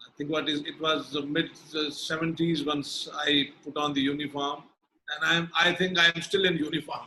I think it was the mid 70s once I put on the uniform, and I think I'm still in uniform.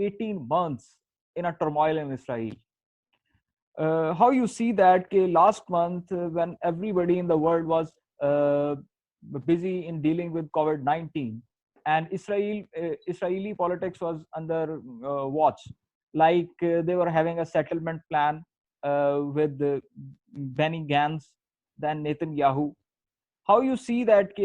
18 months in a turmoil in Israel. How you see that last month when everybody in the world was uh, busy in dealing with COVID-19 and Israeli politics was under watch, like they were having a settlement plan with Benny Gantz, then Netanyahu. How you see that?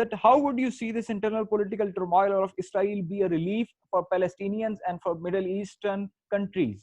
That how would you see this internal political turmoil of Israel be a relief for Palestinians and for Middle Eastern countries?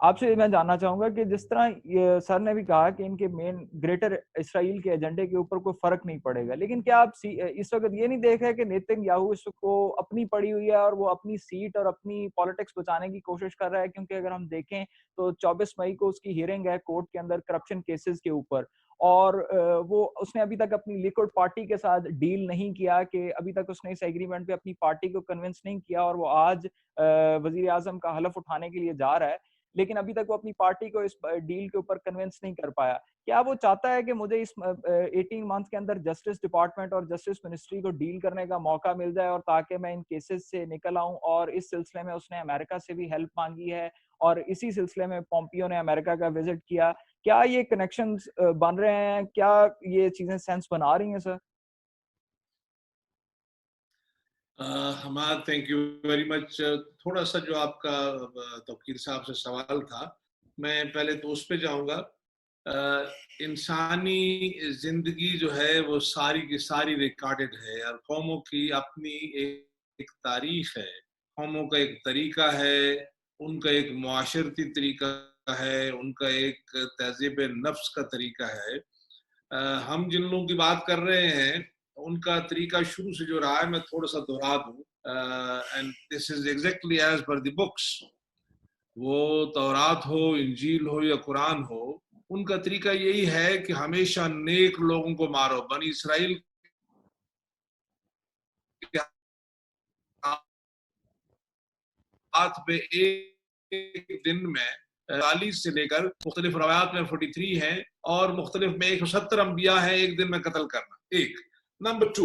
آپ سے میں جاننا چاہوں گا کہ جس طرح یہ سر نے بھی کہا کہ ان کے مین گریٹر اسرائیل کے ایجنڈے کے اوپر کوئی فرق نہیں پڑے گا، لیکن کیا آپ اس وقت یہ نہیں دیکھ رہے کہ نیتن یاہو اس کو اپنی پڑی ہوئی ہے اور وہ اپنی سیٹ اور اپنی پالیٹکس بچانے کی کوشش کر رہا ہے؟ کیونکہ اگر ہم دیکھیں تو 24 مئی کو اس کی ہیئرنگ ہے کورٹ کے اندر کرپشن کیسز کے اوپر، اور وہ اس نے ابھی تک اپنی لیکوڈ پارٹی کے ساتھ ڈیل نہیں کیا، کہ ابھی تک اس نے اس ایگریمنٹ پہ اپنی پارٹی کو کنونس نہیں کیا، اور وہ آج وزیر اعظم کا حلف اٹھانے کے لیے جا رہا ہے، لیکن ابھی تک وہ اپنی پارٹی کو اس ڈیل کے اوپر کنونس نہیں کر پایا۔ کیا وہ چاہتا ہے کہ مجھے اس 18 منتھ کے اندر جسٹس ڈپارٹمنٹ اور جسٹس منسٹری کو ڈیل کرنے کا موقع مل جائے اور تاکہ میں ان کیسز سے نکل آؤں؟ اور اس سلسلے میں اس نے امریکہ سے بھی ہیلپ مانگی ہے، اور اسی سلسلے میں پومپیو نے امریکہ کا وزٹ کیا۔ کیا یہ کنیکشنز بن رہے ہیں؟ کیا یہ چیزیں سینس بنا رہی ہیں sir? Hammad thank you very much. تھوڑا سا جو آپ کا توقیر صاحب سے سوال تھا، میں پہلے تو اس پہ جاؤں گا. انسانی زندگی جو ہے وہ ساری کی ساری ریکارڈڈ ہے، اور قوموں کی اپنی ایک تاریخ ہے، قوموں کا ایک طریقہ ہے، ان کا ایک معاشرتی طریقہ ہے، ان کا ایک تہذیب نفس کا طریقہ ہے. ہم جن لوگوں کی بات کر رہے ہیں ان کا طریقہ شروع سے جو رہا ہے، میں تھوڑا سا دہرا دوں. And this is exactly as per the books. وہ تورات ہو، انجیل ہو یا قرآن ہو، ان کا طریقہ یہی ہے کہ ہمیشہ نیک لوگوں کو مارو. بنی اسرائیل کے ہاتھ پہ ایک دن میں 40 سے لے کر مختلف روایات میں 43 ہیں، اور مختلف میں 170 انبیاء ہیں ایک دن میں قتل کرنا. ایک. نمبر 2،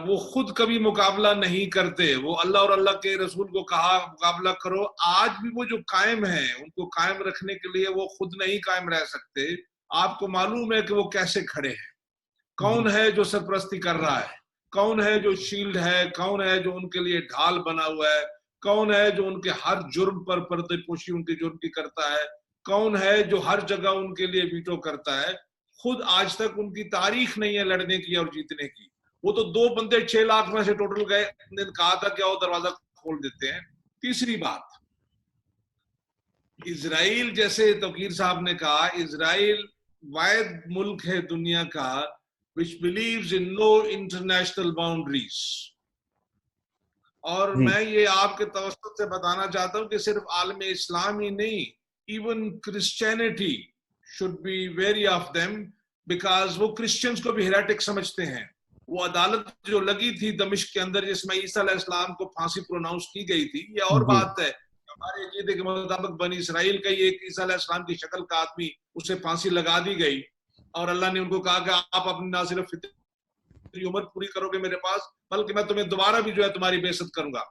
وہ خود کبھی مقابلہ نہیں کرتے. وہ اللہ اور اللہ کے رسول کو کہا مقابلہ کرو. آج بھی وہ جو قائم ہیں، ان کو قائم رکھنے کے لیے وہ خود نہیں قائم رہ سکتے. آپ کو معلوم ہے کہ وہ کیسے کھڑے ہیں، کون ہے جو سرپرستی کر رہا ہے، کون ہے جو شیلڈ ہے، کون ہے جو ان کے لیے ڈھال بنا ہوا ہے، کون ہے جو ان کے ہر جرم پر پردے پوشی ان کے جرم کی کرتا ہے، کون ہے جو ہر جگہ ان کے لیے ویٹو کرتا ہے. خود آج تک ان کی تاریخ نہیں ہے لڑنے کی اور جیتنے کی. وہ تو 2 بندے 6 لاکھ میں سے ٹوٹل گئے، نے کہا تھا کہ وہ دروازہ کھول دیتے ہیں. تیسری بات، اسرائیل جیسے توقیر صاحب نے کہا، اسرائیل واحد ملک ہے دنیا کا which believes in no international boundaries. اور میں یہ آپ کے توسط سے بتانا چاہتا ہوں کہ صرف عالم اسلام ہی نہیں، even Christianity should be wary of them, because وہ کرسچنز کو بھی ہیریٹک سمجھتے ہیں. وہ عدالت جو لگی تھی دمشق کے اندر جس میں عیسیٰ علیہ السلام کو پھانسی پروناؤنس کی گئی تھی، یہ اور بات ہے. ہمارے عقیدے کے مطابق بنی اسرائیل کا یہ ایک عیسیٰ علیہ السلام کی شکل کا آدمی، اسے پھانسی لگا دی گئی، اور اللہ نے ان کو کہا کہ آپ اپنی نہ صرف فطری عمر پوری کرو گے میرے پاس، بلکہ میں تمہیں دوبارہ بھی جو ہے تمہاری بے عزت کروں گا.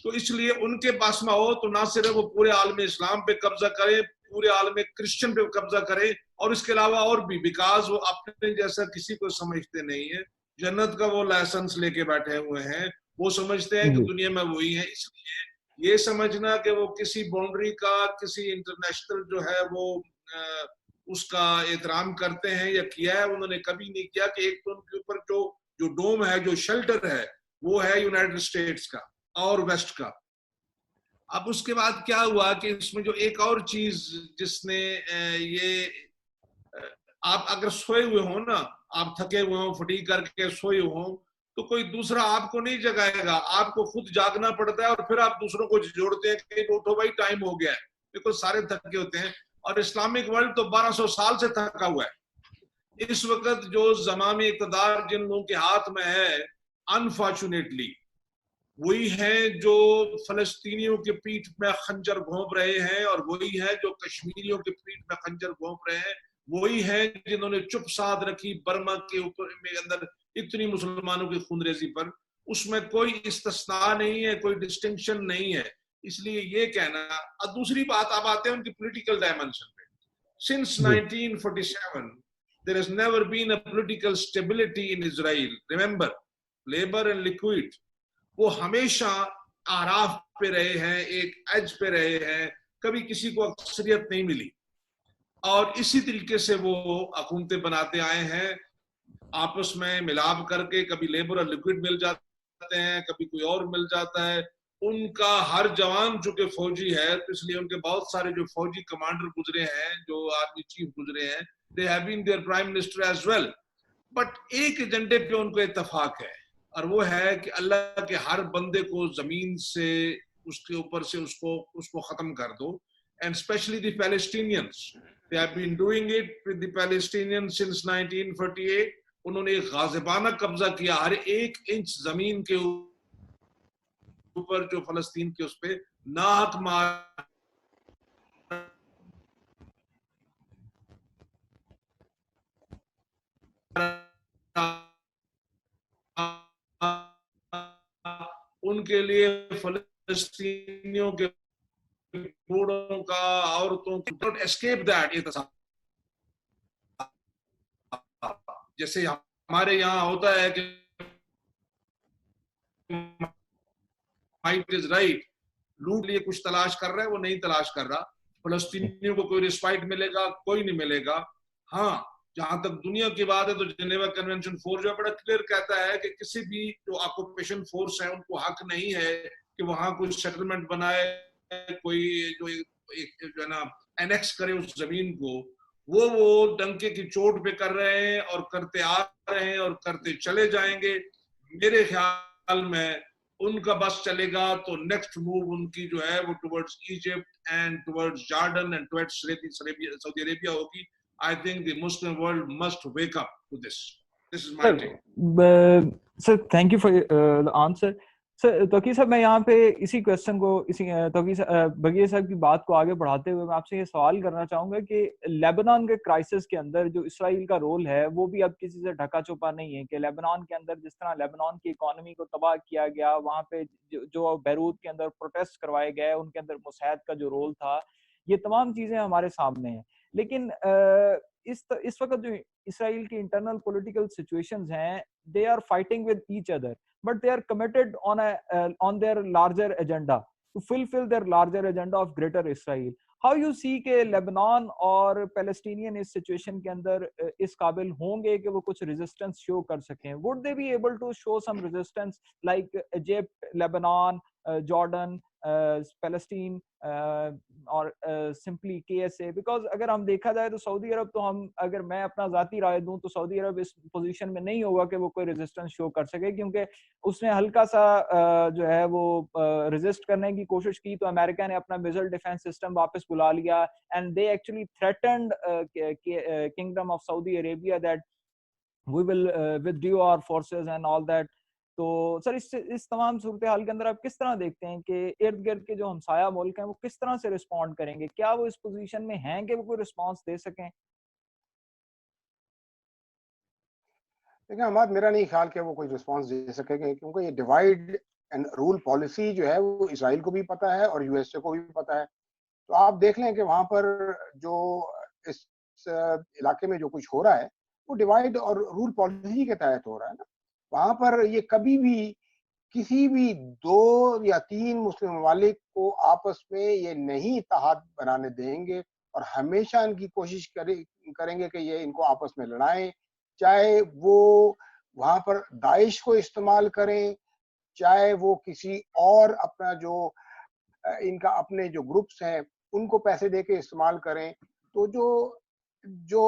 تو اس لیے ان کے پاس میں ہو تو نہ صرف وہ پورے عالم اسلام پہ قبضہ کرے، پورے عالم کرسچن پہ قبضہ کرے، اور اس کے علاوہ اور بھی، بیکاز وہ اپنے جیسا کسی کو سمجھتے نہیں ہیں. جنت کا وہ لائسنس لے کے بیٹھے ہوئے ہیں، وہ سمجھتے ہیں کہ دنیا میں وہی ہیں. اس لیے یہ سمجھنا کہ وہ کسی باؤنڈری کا، کسی انٹرنیشنل جو ہے وہ اس کا احترام کرتے ہیں یا کیا ہے، انہوں نے کبھی نہیں کیا. کہ ایک تو ان کے اوپر جو ڈوم ہے، جو شیلٹر ہے، وہ ہے یونائٹڈ اسٹیٹس کا اور ویسٹ کا. اب اس کے بعد کیا ہوا کہ اس میں جو ایک اور چیز جس نے یہ، آپ اگر سوئے ہوئے ہوں نا، آپ تھکے ہوئے ہوں، فٹیگ کر کے سوئے ہوں، تو کوئی دوسرا آپ کو نہیں جگائے گا، آپ کو خود جاگنا پڑتا ہے، اور پھر آپ دوسروں کو جوڑتے ہیں کہ اٹھو بھائی ٹائم ہو گیا ہے. دیکھو سارے تھکے ہوتے ہیں، اور اسلامک ورلڈ تو 1200 سال سے تھکا ہوا ہے. اس وقت جو زمامی اقتدار جن لوگوں کے ہاتھ میں ہے، انفارچونیٹلی وہی ہیں جو فلسطینیوں کے پیٹھ میں خنجر گھونپ رہے ہیں، اور وہی ہیں جو کشمیریوں کے پیٹھ میں خنجر گھونپ رہے ہیں. وہی ہیں جنہوں نے چپ سادھ رکھی برما کے اوپر میں اندر اتنی مسلمانوں کی خون ریزی پر. اس میں کوئی استثناء نہیں ہے، کوئی ڈسٹنکشن نہیں ہے. اس لیے یہ کہنا. دوسری بات آپ آتے ہیں ان کی پولیٹیکل ڈائمنشن پہ. Since 1947 there has never been a political stability in Israel. Remember, Labour and Liquid وہ ہمیشہ آراف پہ رہے ہیں، ایک ایج پہ رہے ہیں، کبھی کسی کو اکثریت نہیں ملی، اور اسی طریقے سے وہ حکومتیں بناتے آئے ہیں، آپس میں ملاب کر کے. کبھی لیبر اور لکوڈ مل جاتے ہیں، کبھی کوئی اور مل جاتا ہے. ان کا ہر جوان چونکہ فوجی ہے تو اس لیے ان کے بہت سارے جو فوجی کمانڈر گزرے ہیں, جو آرمی چیف گزرے ہیں, they have been their prime minister as well. But ایک ایجنڈے پہ ان کو اتفاق ہے, اور وہ ہے کہ اللہ کے ہر بندے کو زمین سے اس کے اوپر سے اس کو ختم کر دو. And especially the Palestinians, they have been doing it with the Palestinians since 1948. انہوں نے غاصبانہ قبضہ کیا ہر ایک انچ زمین کے اوپر جو فلسطین کے اس پہ ناحق مار ان کے لیے فلسطینیوں کے بوڑھوں کا, عورتوں کی escape that احتساب. جیسے ہمارے یہاں ہوتا ہے کہ لوٹ لیے کچھ تلاش کر رہا ہے, وہ نہیں تلاش کر رہا. فلسطینیوں کو کوئی رسپائٹ ملے گا؟ کوئی نہیں ملے گا. ہاں, جہاں تک دنیا کی بات ہے تو جنیوا کنونشن 4 جو بڑا کلیئر کہتا ہے کہ کسی بھی جو آکوپیشن فورس ہے ان کو حق نہیں ہے کہ وہاں کوئی سیٹلمنٹ بنائے, کوئی جو ہے نا اینیکس کرے اس زمین کو. وہ ڈنکے کی چوٹ پہ کر رہے ہیں اور کرتے آ رہے ہیں اور کرتے چلے جائیں گے. میرے خیال میں ان کا بس چلے گا تو نیکسٹ موو ان کی جو ہے وہ towards Egypt and towards Jordan and towards سعودی عربیہ ہوگی. I think the Muslim world must wake up to this. This is my take. Sir, thank you for the answer. سر توقیر صاحب, میں یہاں پہ اسی کوشچن کو, اسی بغیر صاحب کی بات کو آگے بڑھاتے ہوئے میں آپ سے یہ سوال کرنا چاہوں گا کہ لیبنان کے کرائسس کے اندر جو اسرائیل کا رول ہے وہ بھی اب کسی سے ڈھکا چھپا نہیں ہے. کہ لیبنان کے اندر جس طرح لیبنان کی اکانومی کو تباہ کیا گیا, وہاں پہ جو بیروت کے اندر پروٹیسٹ کروائے گئے, ان کے اندر مساعد کا جو رول تھا, یہ تمام چیزیں ہمارے سامنے ہیں. لیکن اس وقت جو اسرائیل کی انٹرنل پولیٹیکل سچویشنز ہیں, they are fighting with each other, but they are committed on their larger agenda to fulfill their larger agenda of greater Israel. How you see کہ لیبنان اور پیلسٹینین اس سچویشن کے اندر اس قابل ہوں گے کہ وہ کچھ ریزسٹنس شو کر سکیں؟ would they be able to show some resistance like Egypt, Lebanon, Jordan, Palestine اور simply KSA? because اگر ہم دیکھا جائے تو سعودی عرب تو اگر میں اپنا ذاتی رائے دوں تو سعودی عرب اس پوزیشن میں نہیں ہوگا کہ وہ کوئی ریزسٹنس شو کر سکے, کیونکہ اس نے ہلکا سا جو ہے وہ ریزسٹ کرنے کی کوشش کی تو امریکہ نے اپنا میزائل ڈیفense سسٹم واپس بلا لیا, and they actually threatened Kingdom of Saudi Arabia that we will withdraw our forces and all that. تو سر اس تمام صورتحال کے اندر آپ کس طرح دیکھتے ہیں کہ ارد گرد کے جو ہمسایہ ملک ہیں وہ کس طرح سے رسپونڈ کریں گے؟ کیا وہ اس پوزیشن میں ہیں کہ وہ کوئی رسپانس دے سکیں؟ دیکھیں احمد, میرا نہیں خیال کہ وہ کوئی رسپانس دے سکے گا, کیونکہ یہ ڈیوائڈ اینڈ رول پالیسی جو ہے وہ اسرائیل کو بھی پتہ ہے اور یو ایس اے کو بھی پتہ ہے. تو آپ دیکھ لیں کہ وہاں پر جو اس علاقے میں جو کچھ ہو رہا ہے وہ ڈیوائڈ اور رول پالیسی کے تحت ہو رہا ہے نا. وہاں پر یہ کبھی بھی کسی بھی 2 یا 3 مسلم ممالک کو آپس میں یہ نہیں اتحاد بنانے دیں گے, اور ہمیشہ ان کی کوشش کریں گے کہ یہ ان کو آپس میں لڑائیں, چاہے وہ وہاں پر داعش کو استعمال کریں, چاہے وہ کسی اور اپنا جو ان کا اپنے جو گروپس ہیں ان کو پیسے دے کے استعمال کریں. تو جو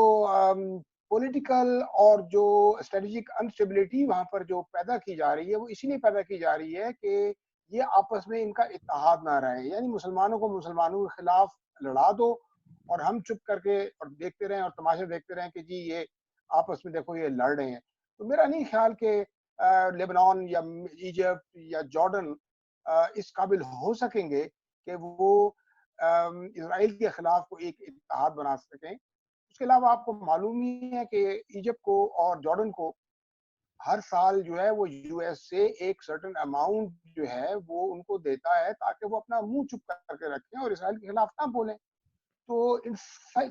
پولیٹیکل اور جو اسٹریٹجک انسٹیبلٹی وہاں پر جو پیدا کی جا رہی ہے وہ اسی لیے پیدا کی جا رہی ہے کہ یہ آپس میں ان کا اتحاد نہ رہے. یعنی مسلمانوں کو مسلمانوں کے خلاف لڑا دو اور ہم چپ کر کے اور دیکھتے رہیں اور تماشے دیکھتے رہیں کہ جی یہ آپس میں دیکھو یہ لڑ رہے ہیں. تو میرا نہیں خیال کہ لیبنان یا ایجپٹ یا جارڈن اس قابل ہو سکیں گے کہ وہ اسرائیل کے خلاف کو ایک اتحاد بنا سکیں. اس کے علاوہ آپ کو معلوم ہی ہے کہ ایجپٹ کو اور جارڈن کو ہر سال جو ہے وہ یو ایس سے ایک سرٹن اماؤنٹ جو ہے وہ ان کو دیتا ہے تاکہ وہ اپنا منہ چپ کر کے رکھیں اور اسرائیل کے خلاف نہ بولیں. تو ان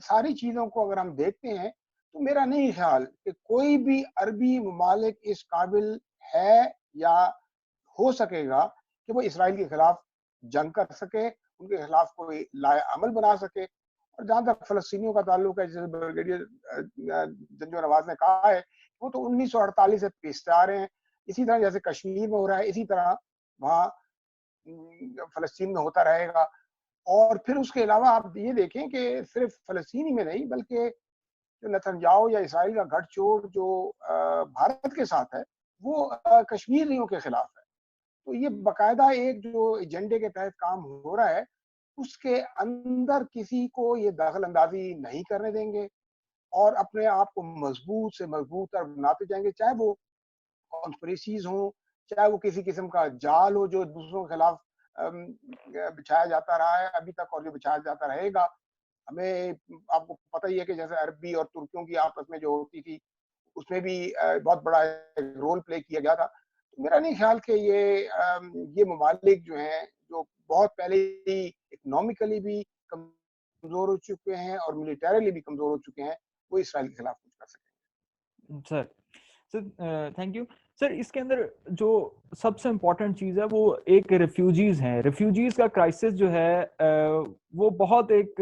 ساری چیزوں کو اگر ہم دیکھتے ہیں تو میرا نہیں خیال کہ کوئی بھی عربی ممالک اس قابل ہے یا ہو سکے گا کہ وہ اسرائیل کے خلاف جنگ کر سکے, ان کے خلاف کوئی لائے عمل بنا سکے. اور جہاں تک فلسطینیوں کا تعلق ہے, جیسے بریگیڈیئر جنجو نواز نے کہا ہے, وہ تو 1948 سے پیستے آ رہے ہیں. اسی طرح جیسے کشمیر میں ہو رہا ہے, اسی طرح وہاں فلسطین میں ہوتا رہے گا. اور پھر اس کے علاوہ آپ یہ دیکھیں کہ صرف فلسطینی میں نہیں بلکہ جو نتنیاہو یا اسرائیل کا گٹھ جوڑ جو بھارت کے ساتھ ہے وہ کشمیریوں کے خلاف ہے. تو یہ باقاعدہ ایک جو ایجنڈے کے تحت کام ہو رہا ہے اس کے اندر کسی کو یہ دخل اندازی نہیں کرنے دیں گے اور اپنے آپ کو مضبوط سے مضبوط تر بناتے جائیں گے, چاہے وہ کانسپریسیز ہوں, چاہے وہ کسی قسم کا جال ہو جو دوسروں کے خلاف بچھایا جاتا رہا ہے ابھی تک اور جو بچھایا جاتا رہے گا. ہمیں آپ کو پتہ ہی ہے کہ جیسے عربی اور ترکیوں کی آپس میں جو ہوتی تھی اس میں بھی بہت بڑا رول پلے کیا گیا تھا. میرا نہیں خیال کہ یہ ممالک جو ہیں جو بہت پہلے ہی اکنامکلی بھی کمزور ہو چکے ہیں اور ملیٹریلی بھی کمزور ہو چکے ہیں, وہ اسرائیل کے خلاف کچھ کر سکیں. Sir thank you. سر اس کے اندر جو سب سے امپورٹنٹ چیز ہے وہ ایک ریفیوجیز ہیں. ریفیوجیز کا کرائسس جو ہے وہ بہت ایک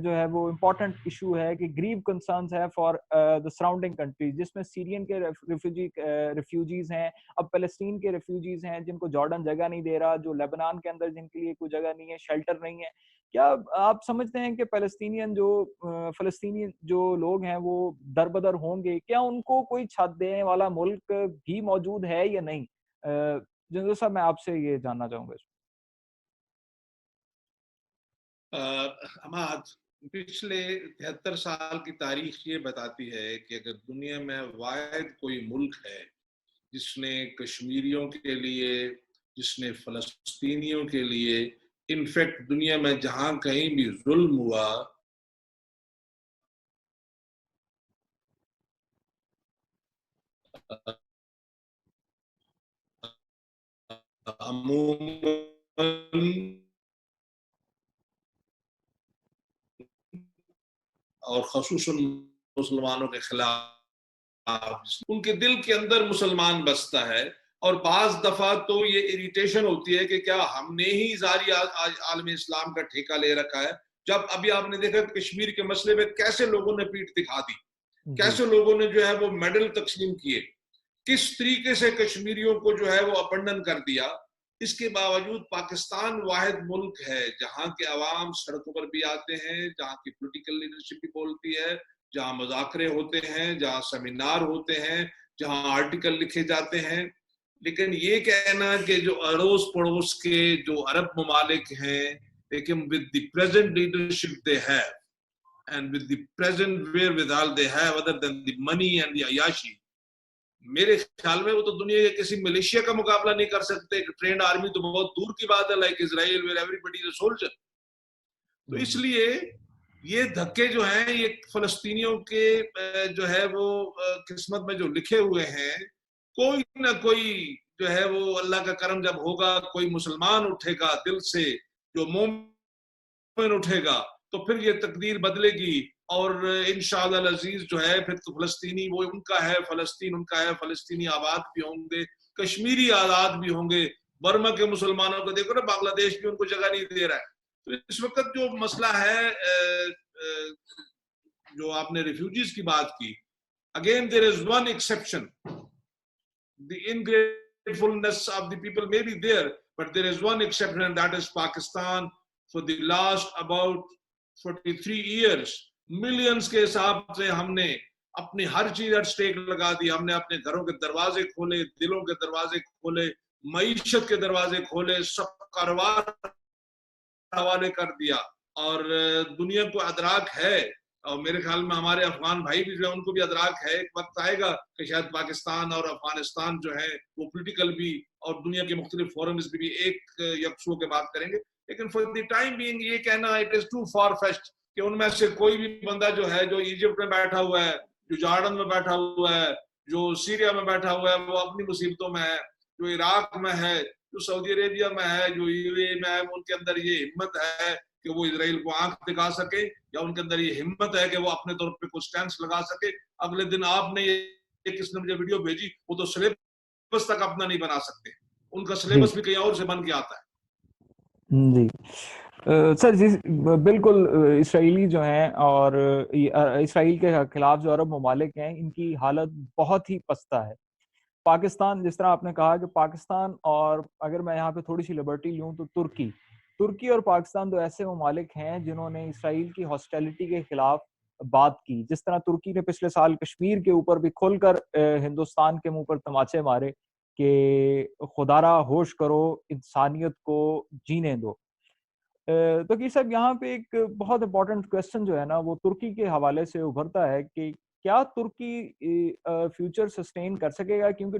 جو ہے وہ امپورٹنٹ ایشو ہے کہ گریو کنسرنز ہے فار دا سراؤنڈنگ کنٹریز, جس میں سیرین کے ریفیوجیز ہیں, اب فلسطین کے ریفیوجیز ہیں جن کو جارڈن جگہ نہیں دے رہا, جو لیبنان کے اندر جن کے لیے کوئی جگہ نہیں ہے, شیلٹر نہیں ہے. کیا آپ سمجھتے ہیں کہ فلسطینی جو لوگ ہیں وہ دربدر ہوں گے؟ کیا ان کو کوئی چھت دینے والا ملک بھی موجود ہے یا نہیں؟ جنرل صاحب میں آپ سے یہ جاننا چاہوں گا. حماد, پچھلے 73 سال کی تاریخ یہ بتاتی ہے کہ اگر دنیا میں واحد کوئی ملک ہے جس نے کشمیریوں کے لیے, جس نے فلسطینیوں کے لیے, انفیکٹ دنیا میں جہاں کہیں بھی ظلم ہوا اور خصوصاً مسلمانوں کے خلاف ان کے دل کے اندر مسلمان بستا ہے, اور بعض دفعہ تو یہ اریٹیشن ہوتی ہے کہ کیا ہم نے ہی ساری عالم اسلام کا ٹھیکہ لے رکھا ہے. جب ابھی آپ نے دیکھا کشمیر کے مسئلے میں کیسے لوگوں نے پیٹ دکھا دی, کیسے لوگوں نے جو ہے وہ میڈل تقسیم کیے, کس طریقے سے کشمیریوں کو جو ہے وہ اپنڈن کر دیا. اس کے باوجود پاکستان واحد ملک ہے جہاں کے عوام سڑکوں پر بھی آتے ہیں, جہاں کی پولیٹیکل لیڈرشپ بھی بولتی ہے, جہاں مذاکرے ہوتے ہیں, جہاں سیمینار ہوتے ہیں, جہاں آرٹیکل لکھے جاتے ہیں. لیکن یہ کہنا کہ جو اڑوس پڑوس کے جو عرب ممالک ہیں, لیکن with the present leadership they have and with the present wherewithal they have other than the money and the عیاشی, میرے خیال میں وہ تو دنیا کے کسی ملیشیا کا مقابلہ نہیں کر سکتے. ٹرینڈ آرمی تو بہت دور کی بات ہے, like Israel where everybody is a soldier. تو اس لیے یہ دھکے جو ہیں یہ فلسطینیوں کے جو ہے وہ قسمت میں جو لکھے ہوئے ہیں, کوئی نہ کوئی جو ہے وہ اللہ کا کرم جب ہوگا, کوئی مسلمان اٹھے گا دل سے, جو مومن اٹھے گا, تو پھر یہ تقدیر بدلے گی. اور انشاءاللہ العزیز جو ہے پھر تو فلسطینی وہ ان کا ہے, فلسطین ان کا ہے, فلسطینی آباد بھی ہوں گے, کشمیری آزاد بھی ہوں گے. برما کے مسلمانوں کو دیکھو نا, بنگلہ دیش بھی ان کو جگہ نہیں دے رہا ہے. تو اس وقت جو مسئلہ ہے جو آپ نے ریفیوجیز کی بات کی, again there is one exception. The ingratefulness of the people may be there, but there is one exception, and that is Pakistan. For the last about 43 years, millions کے حساب سے ہم نے اپنی ہر چیز ایٹ سٹیک لگا دی. ہم نے اپنے گھروں کے دروازے کھولے, دلوں کے دروازے کھولے, معیشت کے دروازے کھولے, سب کاروبار حوالے کر دیا. اور دنیا کو ادراک ہے, اور میرے خیال میں ہمارے افغان بھائی بھی جو ہے ان کو بھی ادراک ہے, ایک وقت آئے گا کہ شاید پاکستان اور افغانستان جو ہے وہ پولیٹیکل بھی اور دنیا کے مختلف فورمز بھی ایک یکسو کے بات کریں گے. لیکن فور دی ٹائم بینگ یہ کہنا it is too far fetched کہ ان میں سے کوئی بھی بندہ جو ہے, جو ایجپٹ میں بیٹھا ہوا ہے, جو جارڈن میں بیٹھا ہوا ہے, جو سیریا میں بیٹھا ہوا ہے, وہ اپنی مصیبتوں میں ہے, جو عراق میں ہے, جو سعودی عربیہ میں ہے, جو یو اے میں ہے, ان کے اندر یہ ہمت ہے کہ وہ اسرائیل کو آنکھ دکھا سکے, یا ان کے اندر یہ ہمت ہے کہ وہ اپنے طور پہ کچھ سٹینڈز لگا سکے. اگلے دن آپ نے یہ کس نے مجھے ویڈیو بھیجی, وہ تو سلیبس تک اپنا نہیں بنا سکتے, ان کا سلیبس بھی کہیں اور سے بن کے آتا ہے. جی سر, جی بالکل. اسرائیلی جو ہیں اور اسرائیل کے خلاف جو عرب ممالک ہیں ان کی حالت بہت ہی پستہ ہے. پاکستان جس طرح آپ نے کہا کہ پاکستان اور اگر میں یہاں پہ تھوڑی سی لبرٹی لوں تو ترکی اور پاکستان دو ایسے ممالک ہیں جنہوں نے اسرائیل کی ہاسٹیلٹی کے خلاف بات کی. جس طرح ترکی نے پچھلے سال کشمیر کے اوپر بھی کھل کر ہندوستان کے منہ پر تماچے مارے کہ خدارا ہوش کرو, انسانیت کو جینے دو. تو کہ صاحب یہاں پہ ایک بہت امپورٹنٹ کویسچن جو ہے نا وہ ترکی کے حوالے سے ابھرتا ہے کہ کیا ترکی فیوچر سسٹین کر سکے گا, کیونکہ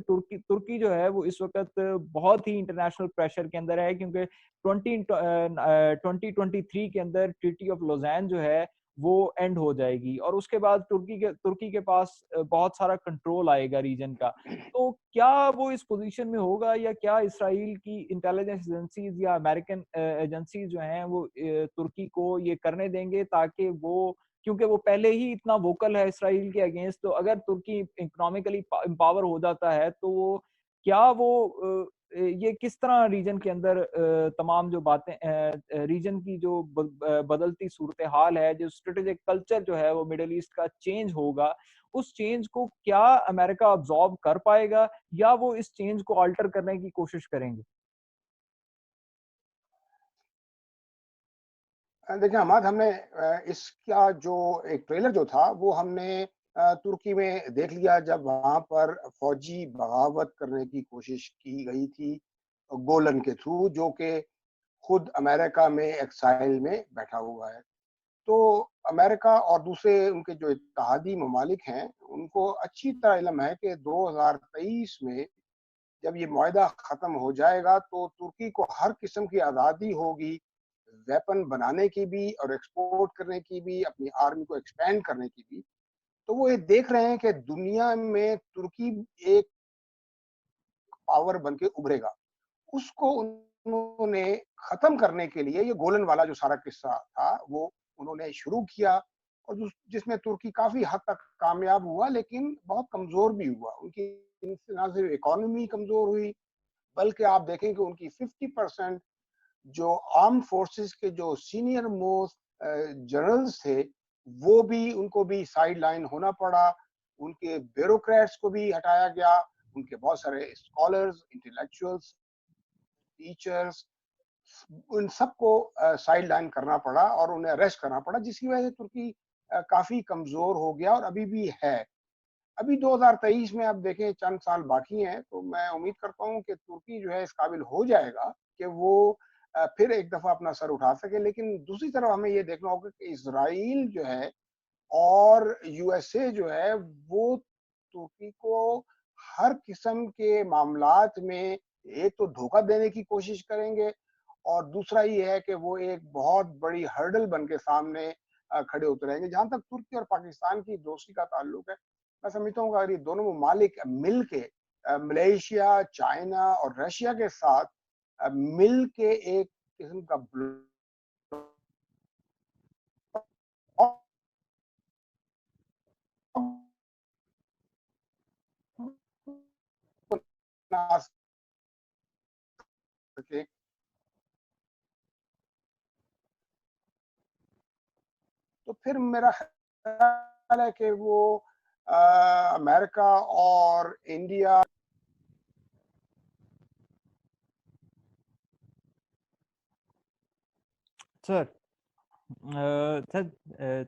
ترکی جو ہے وہ اس وقت بہت ہی انٹرنیشنل پریشر کے اندر ہے, کیونکہ 2023 کے اندر ٹریٹی آف لوزین جو ہے وہ اینڈ ہو جائے گی, اور اس کے بعد ترکی کے پاس بہت سارا کنٹرول آئے گا ریجن کا. تو کیا وہ اس پوزیشن میں ہوگا, یا کیا اسرائیل کی انٹیلیجنس ایجنسیز یا امریکن ایجنسیز جو ہیں وہ ترکی کو یہ کرنے دیں گے, تاکہ وہ, کیونکہ وہ پہلے ہی اتنا ووکل ہے اسرائیل کے اگینسٹ, تو اگر ترکی اکنامکلی امپاور ہو جاتا ہے تو وہ کیا وہ یہ کس طرح ریجن کے اندر تمام جو باتیں ریجن کی جو بدلتی صورتحال ہے, جو اسٹریٹجک کلچر جو ہے وہ مڈل ایسٹ کا چینج ہوگا, اس چینج کو کیا امریکہ ابزارب کر پائے گا, یا وہ اس چینج کو آلٹر کرنے کی کوشش کریں گے؟ دیکھیں حماد, ہم نے اس کا جو ایک ٹریلر جو تھا وہ ہم نے ترکی میں دیکھ لیا جب وہاں پر فوجی بغاوت کرنے کی کوشش کی گئی تھی گولن کے تھرو, جو کہ خود امریکہ میں ایکسائل میں بیٹھا ہوا ہے. تو امریکہ اور دوسرے ان کے جو اتحادی ممالک ہیں ان کو اچھی طرح علم ہے کہ 2023 میں جب یہ معاہدہ ختم ہو جائے گا تو ترکی کو ہر قسم کی آزادی ہوگی, ویپن بنانے کی بھی اور ایکسپورٹ کرنے کی بھی, اپنی آرمی کو ایکسپینڈ کرنے کی بھی. تو وہ یہ دیکھ رہے ہیں کہ دنیا میں ترکی ایک پاور بن کے ابھرے گا. اس کو انہوں نے ختم کرنے کے لیے یہ گولن والا جو سارا قصہ تھا وہ انہوں نے شروع کیا, اور جس میں ترکی کافی حد تک کامیاب ہوا, لیکن بہت کمزور بھی ہوا. ان کی نہ صرف اکانومی کمزور ہوئی, بلکہ آپ دیکھیں کہ ان کی 50% جو آرم فورسز کے جو سینئر موسٹ جنرلز تھے وہ بھی, ان کو بھی سائیڈ لائن ہونا پڑا. ان کے بیوروکریٹس کو بھی ہٹایا گیا, ان کے بہت سارے اسکالرز, انٹلیکچوئلز, ٹیچرز, ان سب کو سائیڈ لائن کرنا پڑا اور انہیں اریسٹ کرنا پڑا, جس کی وجہ سے ترکی کافی کمزور ہو گیا اور ابھی بھی ہے. ابھی 2023 میں اب دیکھیں چند سال باقی ہیں, تو میں امید کرتا ہوں کہ ترکی جو ہے اس قابل ہو جائے گا کہ وہ پھر ایک دفعہ اپنا سر اٹھا سکے. لیکن دوسری طرف ہمیں یہ دیکھنا ہوگا کہ اسرائیل جو ہے اور یو ایس اے جو ہے وہ ترکی کو ہر قسم کے معاملات میں ایک تو دھوکہ دینے کی کوشش کریں گے, اور دوسرا یہ ہے کہ وہ ایک بہت بڑی ہرڈل بن کے سامنے کھڑے اتریں گے. جہاں تک ترکی اور پاکستان کی دوستی کا تعلق ہے, میں سمجھتا ہوں کہ اگر یہ دونوں ممالک مل کے ملیشیا, چائنا اور رشیا کے ساتھ مل کے ایک قسم کا تو پھر میرا خیال ہے کہ وہ امریکہ اور India. Sir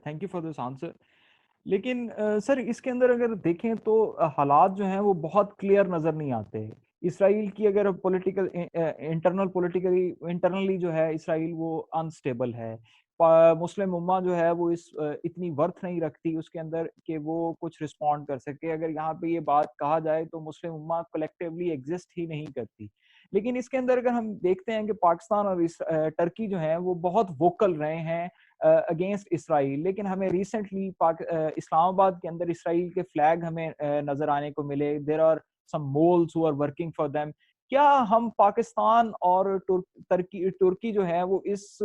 thank you for this answer. لیکن سر اس کے اندر اگر دیکھیں تو حالات جو ہیں وہ بہت کلیئر نظر نہیں آتے. اسرائیل کی اگر پولیٹیکل انٹرنلی جو ہے اسرائیل وہ انسٹیبل ہے. مسلم امہ جو ہے وہ اتنی ورتھ نہیں رکھتی اس کے اندر کہ وہ کچھ رسپونڈ کر سکے. اگر یہاں پہ یہ بات کہا جائے تو مسلم امہ کلیکٹیولی ایگزسٹ ہی نہیں کرتی. لیکن اس کے اندر اگر ہم دیکھتے ہیں کہ پاکستان اور ٹرکی جو ہیں وہ بہت ووکل رہے ہیں اگینسٹ اسرائیل. لیکن ہمیں ریسنٹلی اسلام آباد کے اندر اسرائیل کے فلیگ ہمیں نظر آنے کو ملے. There are some moles who are working for them. کیا ہم پاکستان اور ترکی جو ہے وہ اس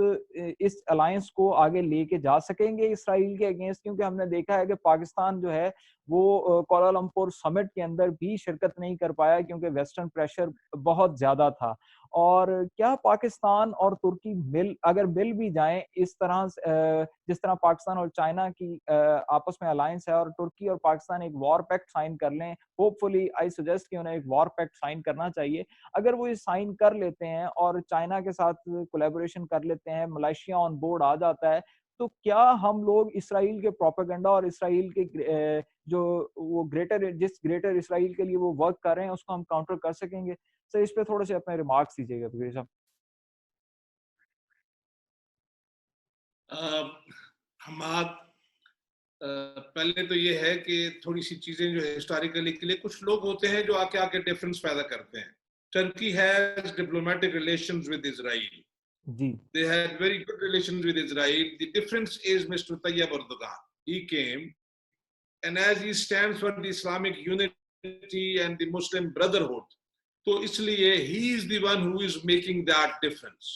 الائنس کو آگے لے کے جا سکیں گے اسرائیل کے اگینسٹ؟ کیونکہ ہم نے دیکھا ہے کہ پاکستان جو ہے وہ کوالالمپور سمٹ کے اندر بھی شرکت نہیں کر پایا کیونکہ ویسٹرن پریشر بہت زیادہ تھا. اور کیا پاکستان اور ترکی اگر مل بھی جائیں اس طرح جس طرح پاکستان اور چائنا کی آپس میں الائنس ہے, اور ترکی اور پاکستان ایک وار پیکٹ سائن کر لیں, ہوپ فلی آئی سجیسٹ کہ انہیں ایک وار پیکٹ سائن کرنا چاہیے. اگر وہ یہ سائن کر لیتے ہیں اور چائنا کے ساتھ کولیبوریشن کر لیتے ہیں, ملائیشیا آن بورڈ آ جاتا ہے, تو کیا ہم لوگ اسرائیل کے پروپیگنڈا اور اسرائیل کے جو وہ گریٹر اسرائیل کے لیے وہ ورک کر رہے ہیں اس کو ہم کاؤنٹر کر سکیں گے؟ سر اس پہ تھوڑے سے اپنے ریمارکس دیجیے گا بغیر صاحب. حماد، پہلے تو یہ ہے کہ تھوڑی سی چیزیں جو ہے ہسٹوریکلی کے لیے کچھ لوگ ہوتے ہیں جو آ کے ڈفرنس پیدا کرتے ہیں. Turkey has diplomatic relations with Israel. They had very good relations with Israel. The difference is Mr. Tayyip Erdogan. He came, and as he stands for the Islamic unity and the Muslim brotherhood, so isliye he is the one who is making that difference.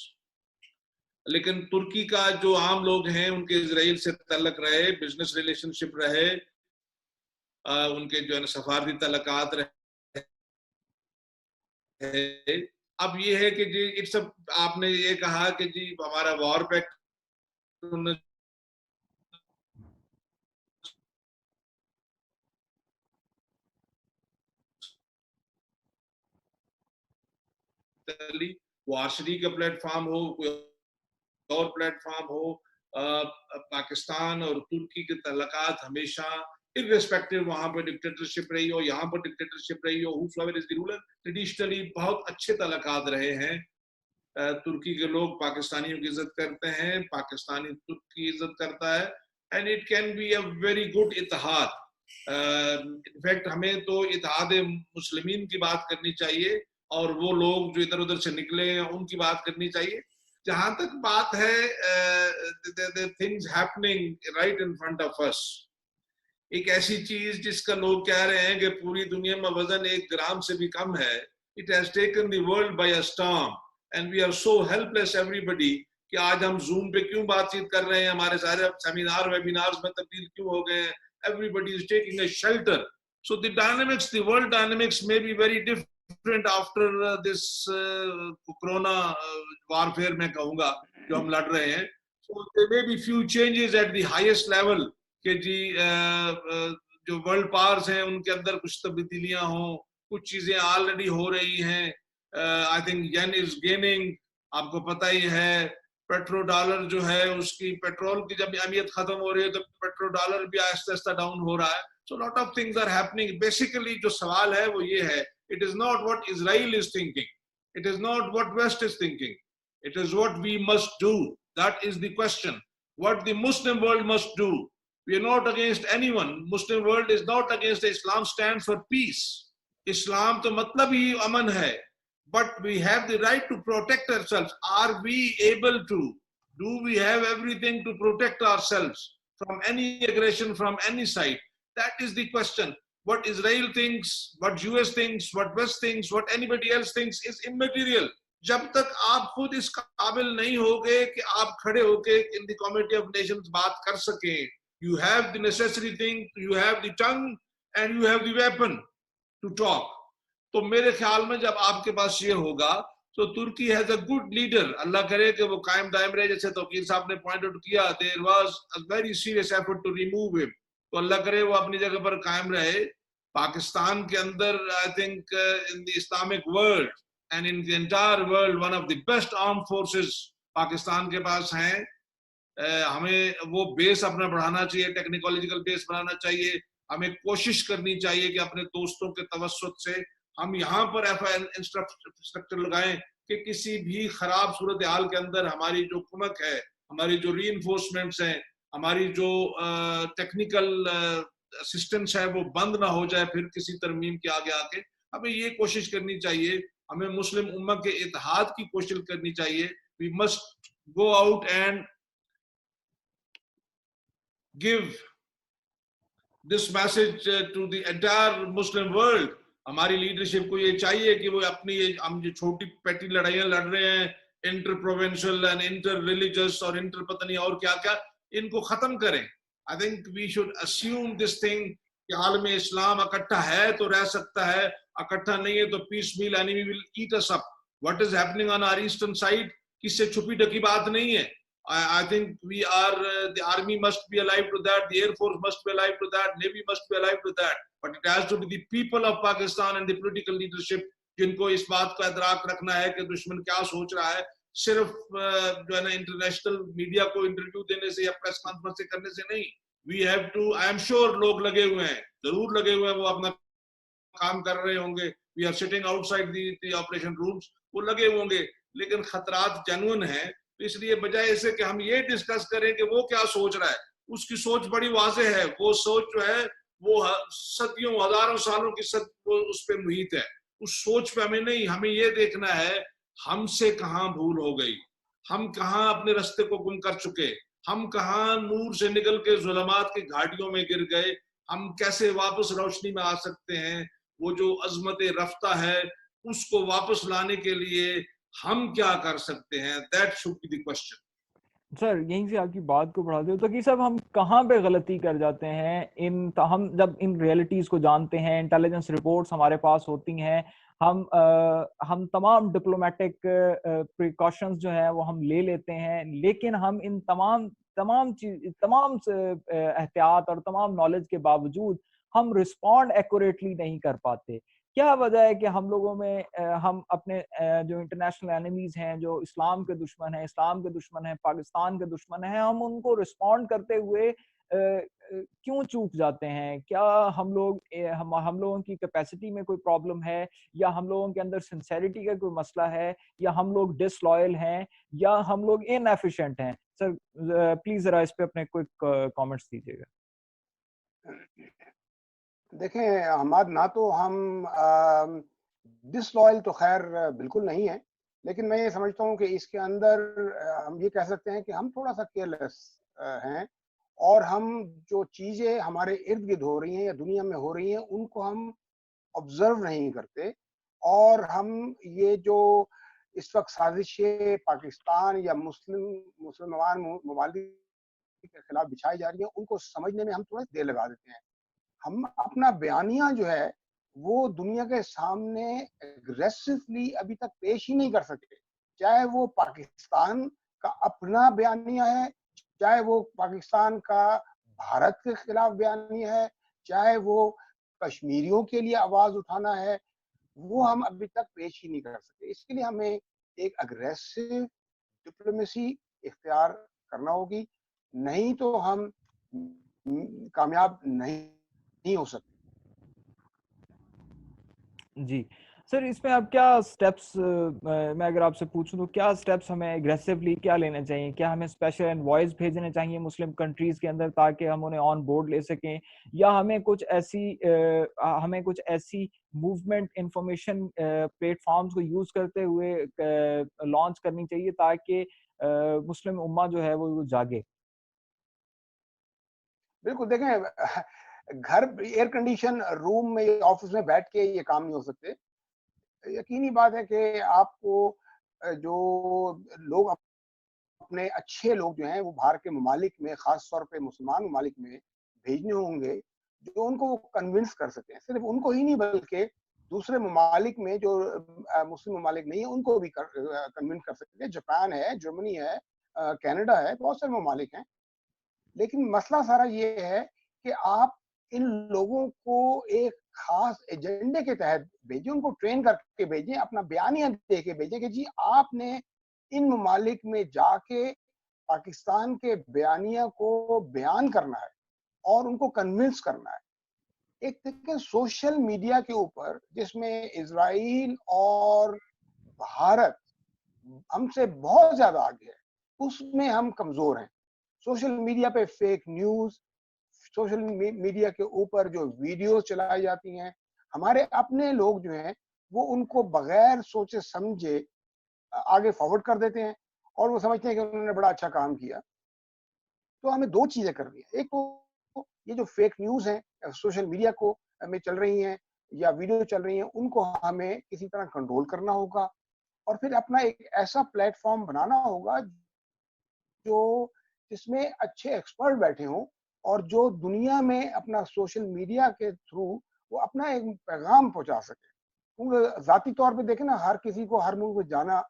لیکن ترکی کا جو عام لوگ ہیں ان کے اسرائیل سے تعلق رہے, بزنس ریلیشن شپ رہے, ان کے جو ہے سفارتی تعلقات رہے. اب یہ ہے کہ جی سب آپ نے یہ کہا کہ جی ہمارا وار پیکٹ واشری کا پلیٹ فارم ہو, کوئی اور پلیٹ فارم ہو, پاکستان اور ترکی کے تعلقات ہمیشہ irrespective وہاں پہ ڈکٹیٹرشپ رہی ہو, یہاں پر ڈکٹیٹرشپ رہی ہو, whosoever is the ruler, traditionally بہت اچھے تعلقات رہے ہیں. ترکی کے لوگ پاکستانیوں کی عزت کرتے ہیں, پاکستانی ترک کی عزت کرتا ہے, and it can be a very good اتحاد. in fact ہمیں تو اتحاد مسلمین کی بات کرنی چاہیے, اور وہ لوگ جو ادھر ادھر سے نکلے ہیں ان کی بات کرنی چاہیے. جہاں تک بات ہے the things happening right in front of us, ایک ایسی چیز جس کا لوگ کہہ رہے ہیں کہ پوری دنیا میں وزن 1 گرام سے بھی کم ہے. It has taken the world by a storm and we are so helpless everybody کہ آج ہم زوم پہ کیوں بات چیت کر رہے ہیں, ہمارے سارے سیمینار ویبینارز میں تبدیل کیوں ہو گئے ہیں. Everybody is taking a shelter. So the dynamics, the world dynamics may be very different after this corona warfare میں کہوں گا جو ہم لڑ رہے ہیں. So there may be few changes at the highest level کہ جی جو ورلڈ پاورز ہیں ان کے اندر کچھ تبدیلیاں ہوں, کچھ چیزیں آلریڈی ہو رہی ہیں. I think yen is gaining, آپ کو پتہ ہی ہے پیٹرو ڈالر جو ہے اس کی پیٹرول کی جب اہمیت ختم ہو رہی ہے تو پیٹرو ڈالر بھی آہستہ آہستہ ڈاؤن ہو رہا ہے. So lot of things are happening. Basically جو سوال ہے وہ یہ ہے, it is not what Israel is thinking, it is not what west is thinking, it is what we must do. That is the question. What the Muslim world must do. We are not against anyone. Muslim world is not against Islam. Stands for peace. Islam to matlab hi aman hai, but we have the right to protect ourselves. Are we able to? Do we have everything to protect ourselves from any aggression from any side? That is the question. What Israel thinks, what US thinks, what West thinks, what anybody else thinks is immaterial. جب تک آپ خود اس قابل نہیں ہوگے کہ آپ کھڑے ہو کے ان دی کمیٹی آف نیشنز بات کر سکیں. You have the necessary thing, you have the tongue and you have the weapon to talk. تو میرے خیال میں جب آپ کے پاس یہ ہوگا تو ترکی has a good leader. اللہ کرے کہ وہ قائم دائم رہے, جیسے توقیر صاحب نے پوائنٹ آؤٹ کیا. There was a very serious effort to remove him. تو اللہ کرے وہ اپنی جگہ پر قائم رہے. پاکستان کے اندر I think in the Islamic world and in the entire world one of the best armed forces Pakistan کے پاس ہیں. ہمیں وہ بیس اپنا بڑھانا چاہیے, ٹیکنیکولوجیکل بیس بڑھانا چاہیے. ہمیں کوشش کرنی چاہیے کہ اپنے دوستوں کے توسط سے ہم یہاں پر انفراسٹرکچر لگائیں کہ کسی بھی خراب صورتحال کے اندر ہماری جو کمک ہے, ہماری جو ری انفورسمنٹس ہیں, ہماری جو ٹیکنیکل اسسٹنس ہے وہ بند نہ ہو جائے پھر کسی ترمیم کے آگے آ کے. ہمیں یہ کوشش کرنی چاہیے, ہمیں مسلم امت کے اتحاد کی کوشش کرنی چاہیے. We must go out and give this message to the entire Muslim world. ہماری لیڈرشپ کو یہ چاہیے کہ وہ اپنی ہم جو چھوٹی پیٹی لڑائیاں لڑ رہے ہیں, inter provincial and inter religious اور انٹر پتہ نہیں اور کیا کیا, ان کو ختم کریں. I think we should assume this thing کہ عالم اسلام اکٹھا ہے تو رہ سکتا ہے, اکٹھا نہیں ہے تو پیس میل enemy will eat us up. What is happening on our eastern side کس سے چھپی ڈکی بات نہیں ہے. I think we are, the army must be alive to that, the air force must be alive to that, navy must be alive to that, but it has to be the people of Pakistan and the political leadership جن کو اس بات کا ادراک رکھنا ہے کہ دشمن کیا سوچ رہا ہے. صرف جو ہے نا انٹرنیشنل میڈیا کو انٹرویو دینے سے یا پریس کانفرنس کرنے سے نہیں. We have to, I am sure لوگ لگے ہوئے ہیں, ضرور لگے ہوئے ہیں, وہ اپنا کام کر رہے ہوں گے. We are sitting outside the operation rooms, وہ لگے ہوں گے, لیکن خطرات جنون ہیں. تو اس لیے بجائے اسے کہ ہم یہ ڈسکس کریں کہ وہ کیا سوچ رہا ہے, اس کی سوچ بڑی واضح ہے. وہ سوچ جو ہے وہ صدیوں ہزاروں سالوں کی وہ اس پہ محیط ہے. اس سوچ پہ ہمیں نہیں, ہمیں یہ دیکھنا ہے ہم سے کہاں بھول ہو گئی, ہم کہاں اپنے رستے کو گم کر چکے, ہم کہاں نور سے نکل کے ظلمات کی گھاٹیوں میں گر گئے, ہم کیسے واپس روشنی میں آ سکتے ہیں. وہ جو عظمت رفتہ ہے اس کو واپس لانے کے لیے ہم کیا کر سکتے ہیں. That should be the question. سر یہیں سے آپ کی بات کو بڑھاتے ہو تو کہ صاحب ہم کہاں پہ غلطی کر جاتے ہیں ہم جب ان ریئلٹیز کو جانتے ہیں, انٹیلیجنس رپورٹس ہمارے پاس ہوتی ہیں, ہم تمام ڈپلومیٹک پریکاشنز جو ہیں وہ ہم لے لیتے ہیں, لیکن ہم ان تمام احتیاط اور تمام نالج کے باوجود ہم رسپونڈ ایکوریٹلی نہیں کر پاتے. کیا وجہ ہے کہ ہم لوگوں میں ہم اپنے جو انٹرنیشنل اینیمیز ہیں, جو اسلام کے دشمن ہیں, پاکستان کے دشمن ہیں, ہم ان کو رسپونڈ کرتے ہوئے کیوں چوک جاتے ہیں؟ کیا ہم لوگوں کی کیپیسٹی میں کوئی پرابلم ہے, یا ہم لوگوں کے اندر سنسیریٹی کا کوئی مسئلہ ہے, یا ہم لوگ ڈس لوئل ہیں, یا ہم لوگ ان ایفیشینٹ ہیں؟ سر پلیز ذرا اس پہ اپنے کوئک کامنٹس دیجیے گا. دیکھیں حماد, نہ تو ہم ڈس لوئل تو خیر بالکل نہیں ہے, لیکن میں یہ سمجھتا ہوں کہ اس کے اندر ہم یہ کہہ سکتے ہیں کہ ہم تھوڑا سا کیئرلیس ہیں, اور ہم جو چیزیں ہمارے ارد گرد ہو رہی ہیں یا دنیا میں ہو رہی ہیں ان کو ہم آبزرو نہیں کرتے, اور ہم یہ جو اس وقت سازشیں پاکستان یا مسلمان ممالک کے خلاف بچھائی جا رہی ہیں ان کو سمجھنے میں ہم تھوڑا دیر لگا دیتے ہیں. ہم اپنا بیانیہ جو ہے وہ دنیا کے سامنے ایگریسولی ابھی تک پیش ہی نہیں کر سکتے, چاہے وہ پاکستان کا اپنا بیانیہ ہے, چاہے وہ پاکستان کا بھارت کے خلاف بیانیہ ہے, چاہے وہ کشمیریوں کے لیے آواز اٹھانا ہے, وہ ہم ابھی تک پیش ہی نہیں کر سکتے. اس کے لیے ہمیں ایک اگریسو ڈپلومیسی اختیار کرنا ہوگی, نہیں تو ہم کامیاب نہیں ہو سکتے. جی سر, اس میں آپ کیا سٹیپس, میں اگر آپ سے پوچھوں تو کیا سٹیپس ہمیں ایگریسولی کیا لینے چاہیے؟ کیا ہمیں اسپیشل انوائس بھیجنے چاہیے مسلم کنٹریز کے اندر تاکہ ہم انہیں آن بورڈ لے سکیں, یا ہمیں کچھ ایسی موومنٹ انفارمیشن پلیٹ فارمز کو یوز کرتے ہوئے لانچ کرنی چاہیے تاکہ مسلم امہ جو ہے وہ جاگے؟ بالکل, دیکھیں گھر ایئر کنڈیشن روم میں آفس میں بیٹھ کے یہ کام نہیں ہو سکتے. یقینی بات ہے کہ آپ کو جو لوگ اپنے اچھے لوگ جو ہیں وہ باہر کے ممالک میں, خاص طور پہ مسلمان ممالک میں بھیجنے ہوں گے جو ان کو کنونس کر سکتے ہیں. صرف ان کو ہی نہیں بلکہ دوسرے ممالک میں جو مسلم ممالک نہیں ہیں ان کو بھی کنونس کر سکتے ہیں. جاپان ہے, جرمنی ہے, کینیڈا ہے, بہت سارے ممالک ہیں. لیکن مسئلہ سارا یہ ہے کہ آپ ان لوگوں کو ایک خاص ایجنڈے کے تحت بھیجیں, ان کو ٹرین کر کے بھیجیں, اپنا بیانیہ دے کے بھیجیں کہ جی آپ نے ان ممالک میں جا کے پاکستان کے بیانیہ کو بیان کرنا ہے اور ان کو کنونس کرنا ہے. ایک دیکھیں سوشل میڈیا کے اوپر جس میں اسرائیل اور بھارت ہم سے بہت زیادہ آگے ہے, اس میں ہم کمزور ہیں. سوشل میڈیا پہ فیک نیوز, سوشل میڈیا کے اوپر جو ویڈیوز چلائی جاتی ہیں, ہمارے اپنے لوگ جو ہیں وہ ان کو بغیر سوچے سمجھے آگے فارورڈ کر دیتے ہیں اور وہ سمجھتے ہیں کہ انہوں نے بڑا اچھا کام کیا. تو ہمیں دو چیزیں کرنی ہیں. ایک تو یہ جو فیک نیوز ہیں سوشل میڈیا کو میں چل رہی ہیں یا ویڈیو چل رہی ہیں, ان کو ہمیں کسی طرح کنٹرول کرنا ہوگا, اور پھر اپنا ایک ایسا پلیٹ فارم بنانا ہوگا جو جس میں اچھے ایکسپرٹ بیٹھے ہوں اور جو دنیا میں اپنا سوشل میڈیا کے تھرو وہ اپنا ایک پیغام پہنچا سکے. کیونکہ ذاتی طور پہ دیکھیں نا، ہر کسی کو ہر ملک میں جانا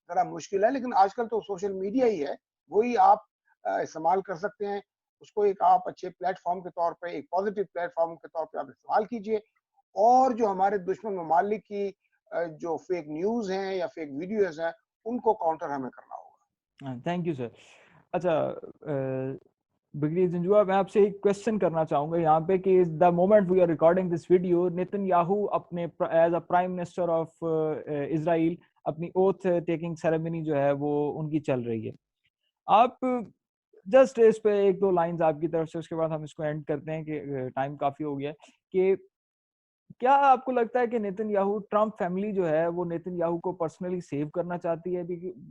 ذرا مشکل ہے، لیکن آج کل تو سوشل میڈیا ہی ہے، وہی آپ استعمال کر سکتے ہیں. اس کو ایک آپ اچھے پلیٹ فارم کے طور پہ، ایک پازیٹیو پلیٹ فارم کے طور پہ آپ استعمال کیجئے. اور جو ہمارے دشمن ممالک کی جو فیک نیوز ہیں یا فیک ویڈیوز ہیں ان کو کاؤنٹر ہمیں کرنا ہوگا. Thank you sir. اچھا بگری زنجوا، میں آپ سے ایک کوشچن کرنا چاہوں گا یہاں پہ کہ the moment we are recording this video, Netanyahu اپنے as a prime minister of Israel اپنی اوتھ ٹیکنگ سیریمنی جو ہے وہ ان کی چل رہی ہے. آپ جسٹ اس پہ ایک دو لائنز آپ کی طرف سے، اس کے بعد ہم اس کو اینڈ کرتے ہیں کہ ٹائم کافی ہو گیا ہے، کہ کیا آپ کو لگتا ہے کہ نیتن یاہو، ٹرمپ فیملی جو ہے وہ نیتن یاہو کو پرسنلی سیو کرنا چاہتی ہے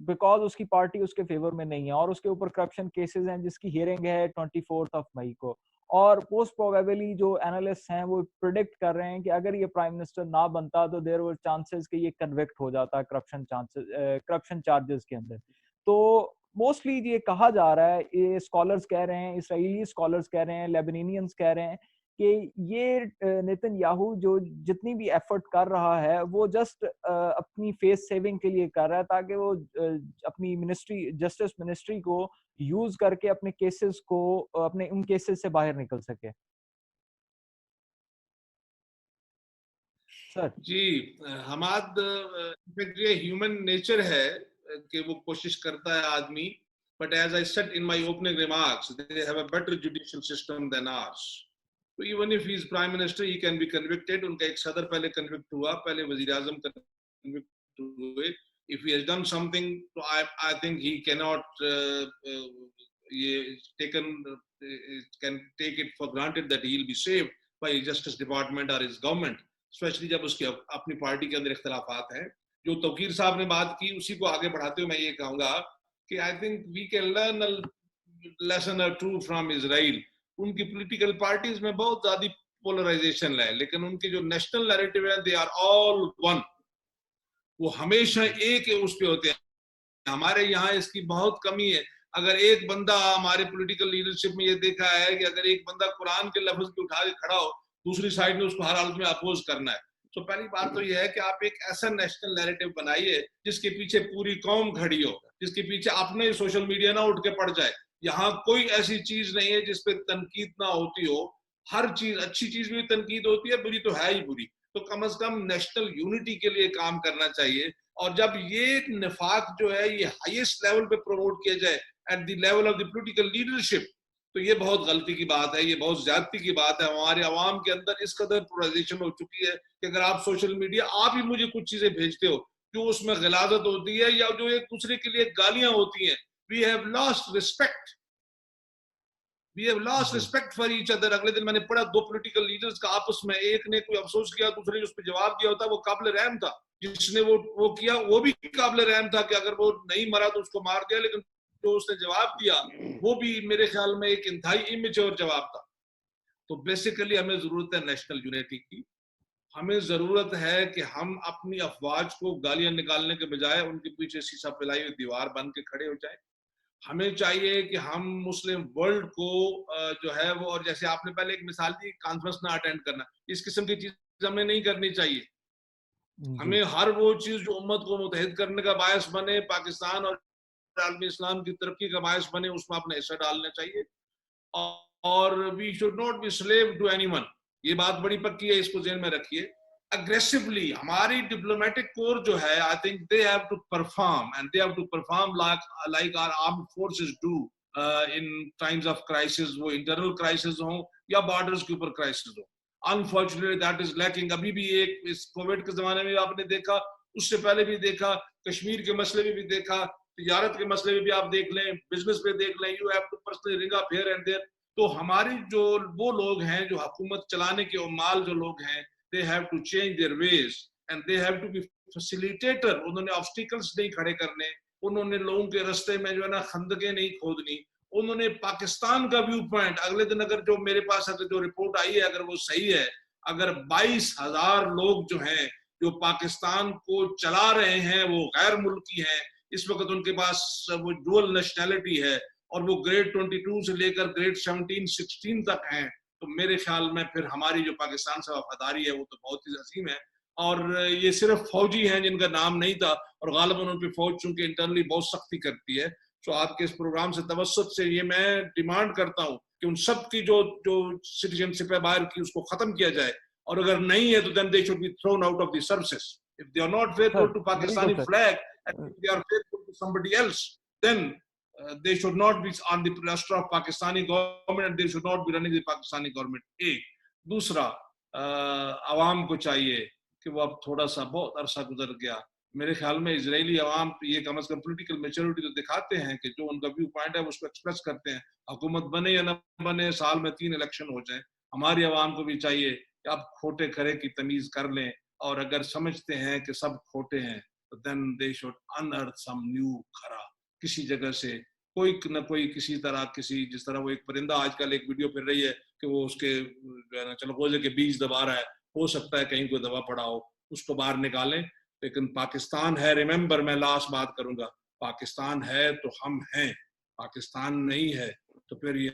بیکاز اس کی پارٹی اس کے فیور میں نہیں ہے اور اس کے اوپر کرپشن کیسز ہیں جس کی ہیئرنگ ہے 24 مئی کو، اور پوسٹ پروبیبلی جو اینالسٹ ہیں وہ پریڈکٹ کر رہے ہیں کہ اگر یہ پرائم منسٹر نہ بنتا تو دیر ور چانسز کہ یہ کنوکٹ ہو جاتا کرپشن چارجز کے اندر. تو موسٹلی یہ کہا جا رہا ہے، یہ اسکالرز کہہ رہے ہیں، اسرائیلی اسکالرز کہہ رہے ہیں، لیبنینینز کہہ رہے ہیں کہ یہ نیتن یاہو جو جتنی بھی ایفرٹ کر رہا ہے وہ جسٹ اپنی فیس سیونگ کے لیے کر رہا ہے تاکہ وہ اپنی منسٹری، جسٹس منسٹری کو یوز کر کے اپنے کیسز کو، اپنے ان کیسز سے باہر نکل سکے. سر جی حماد، یہ ہیومن نیچر ہے کہ وہ کوشش کرتا ہے آدمی، but as I said in my opening remarks, they have a better judicial system than ours. So even if he is prime minister, he can be convicted. ان کا ایک صدر پہلے کنوکٹ ہوا، پہلے وزیر اعظم کنوکٹ ہوئے. If he has done something, so I think he cannot can take it for granted that he will be saved by his justice department or his government, especially جب اس کی اپنی پارٹی کے اندر اختلافات ہیں. جو توقیر صاحب نے بات کی اسی کو آگے بڑھاتے ہوئے میں یہ کہوں گا کہ I think we can learn a lesson or two from Israel. ان کی پولیٹیکل پارٹیز میں بہت زیادہ پولرائزیشن ہے، لیکن ان کے جو نیشنل نیریٹو ہے they are all one. وہ ہمیشہ ایک اس پہ ہوتے ہیں. ہمارے یہاں اس کی بہت کمی ہے. اگر ایک بندہ، ہمارے پولیٹیکل لیڈرشپ میں یہ دیکھا ہے کہ اگر ایک بندہ قرآن کے لفظ پہ اٹھا کے کھڑا ہو، دوسری سائڈ نے اس کو ہر حالت میں اپوز کرنا ہے. تو پہلی بات تو یہ ہے کہ آپ ایک ایسا نیشنل نیریٹو بنائیے جس کے پیچھے پوری قوم کھڑی ہو، جس کے پیچھے اپنے سوشل میڈیا نہ اٹھ کے پڑ جائے. یہاں کوئی ایسی چیز نہیں ہے جس پہ تنقید نہ ہوتی ہو. ہر چیز، اچھی چیز بھی تنقید ہوتی ہے، بری تو ہے ہی بری. تو کم از کم نیشنل یونٹی کے لیے کام کرنا چاہیے. اور جب یہ نفاق جو ہے یہ ہائیسٹ لیول پہ پروموٹ کیا جائے at the level of the political leadership, تو یہ بہت غلطی کی بات ہے، یہ بہت زیادتی کی بات ہے. ہمارے عوام کے اندر اس قدر پولرائزیشن ہو چکی ہے کہ اگر آپ سوشل میڈیا، آپ ہی مجھے کچھ چیزیں بھیجتے ہو جو اس میں غلاظت ہوتی ہے یا جو ایک دوسرے کے لیے گالیاں ہوتی ہیں، we have lost respect. We have lost respect for each other. اگلے دن میں نے پڑھا دو پولیٹیکل لیڈرز کا آپس میں، ایک نے کوئی افسوس کیا، دوسرے نے اس پہ جواب دیا ہوتا، وہ قابل رحم تھا. جس نے وہ کیا وہ بھی قابل رحم تھا کہ اگر وہ نہیں مرا تو اس کو مار دیا، لیکن جو اس نے جواب دیا وہ بھی میرے خیال میں ایک انتہائی امیچور جواب تھا. تو بیسیکلی ہمیں ضرورت ہے نیشنل یونٹی کی. ہمیں ضرورت ہے کہ ہم اپنی افواج کو گالیاں نکالنے کے بجائے ان کے پیچھے سیسا پھیلائی ہوئی دیوار بن کے کھڑے ہو جائیں. ہمیں چاہیے کہ ہم مسلم ورلڈ کو جو ہے وہ، اور جیسے آپ نے پہلے ایک مثال دی کانفرنس نہ اٹینڈ کرنا، اس قسم کی چیز ہمیں نہیں کرنی چاہیے. ہمیں ہر وہ چیز جو امت کو متحد کرنے کا باعث بنے، پاکستان اور عالمی اسلام کی ترقی کا باعث بنے، اس میں اپنا حصہ ڈالنا چاہیے. اور we should not be slave to anyone. یہ بات بڑی پکی ہے، اس کو ذہن میں رکھیے. aggressively ہماری ڈپلومیٹک کور جو ہے I think they have to perform and they have to perform like our armed forces do in times of crisis. وہ internal crisis ہوں یا borders کے اوپر crisis ہوں. Unfortunately that is lacking. ابھی بھی ایک اس کووڈ کے زمانے میں آپ نے دیکھا، اس سے پہلے بھی دیکھا، کشمیر کے مسئلے میں بھی دیکھا، تجارت کے مسئلے میں بھی آپ دیکھ لیں، بزنس پہ دیکھ لیں. You have to personally ring up here and there. تو ہماری جو وہ لوگ ہیں جو حکومت چلانے کے عمال جو لوگ ہیں، they have to change their ways and they have to be facilitator. انہوں نے obstacles نہیں کھڑے کرنے، انہوں نے لوگوں کے رستے میں جو ہے نا خندقیں نہیں کھودنی. انہوں نے پاکستان کا ویو پوائنٹ، اگلے دن اگر جو میرے پاس اگر جو رپورٹ آئی ہے اگر وہ صحیح ہے، اگر 22,000 لوگ جو ہیں جو پاکستان کو چلا رہے ہیں وہ غیر ملکی ہیں، اس وقت ان کے پاس وہ ڈوئل نیشنلٹی ہے، اور وہ گریڈ 22 سے لے کر گریڈ 17-16 تک ہیں، تو میرے خیال میں پھر ہماری جو پاکستان سے وفاداری ہے وہ تو بہت ہی عظیم ہے. اور یہ صرف فوجی ہیں جن کا نام نہیں تھا، اور غالباً ان پہ فوج چونکہ انٹرنلی بہت سختی کرتی ہے. تو آپ کے اس پروگرام سے توسط سے یہ میں ڈیمانڈ کرتا ہوں کہ ان سب کی جو سٹیزن شپ ہے باہر کی، اس کو ختم کیا جائے، اور اگر نہیں ہے تو then they should be thrown out of the services. If they are not faithful to Pakistani flag and if they are faithful to somebody else, then they should not be on the roster of Pakistani government and they should not be running the Pakistani government. ایک دوسرا، عوام کو چاہیے کہ وہ اب تھوڑا سا، بہت عرصہ گزر گیا، میرے خیال میں اسرائیلی عوام یہ کم از کم پولیٹیکل میچورٹی تو دکھاتے ہیں کہ جو ان کا ویو پوائنٹ ہے اس کو ایکسپریس کرتے ہیں. حکومت بنے یا نہ بنے، سال میں 3 الیکشن ہو جائیں. ہماری عوام کو بھی چاہیے کہ اب کھوٹے کھرے کی تمیز کر لیں، اور اگر سمجھتے ہیں کہ سب کھوٹے ہیں تو then they should unearth some new کھرا. کسی جگہ سے کوئی نہ کوئی کسی طرح، کسی جس طرح وہ ایک پرندہ آج کل ایک ویڈیو پھر رہی ہے کہ وہ اس کے چلغوزے کے بیج دبا رہا ہے، ہو سکتا ہے کہیں کوئی دبا پڑا ہو، اس کو باہر نکالیں. لیکن پاکستان ہے، ریممبر، میں لاسٹ بات کروں گا، پاکستان ہے تو ہم ہیں، پاکستان نہیں ہے تو پھر یہ